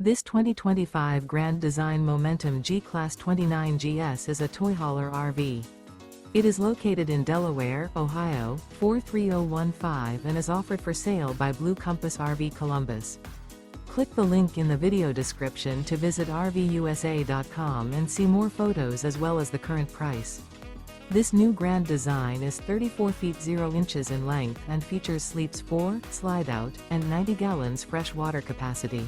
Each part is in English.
This 2025 Grand Design Momentum G-Class 29GS is a toy hauler RV. It is located in Delaware, Ohio, 43015 and is offered for sale by Blue Compass RV Columbus. Click the link in the video description to visit RVUSA.com and see more photos as well as the current price. This new Grand Design is 34 feet 0 inches in length and features sleeps 4, slide-out, and 90 gallons fresh water capacity.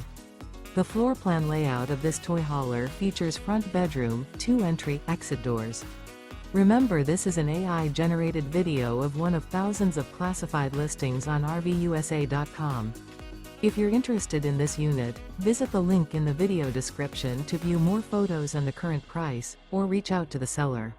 The floor plan layout of this toy hauler features front bedroom, 2 entry/exit doors. Remember, this is an AI-generated video of one of thousands of classified listings on RVUSA.com. If you're interested in this unit, visit the link in the video description to view more photos and the current price, or reach out to the seller.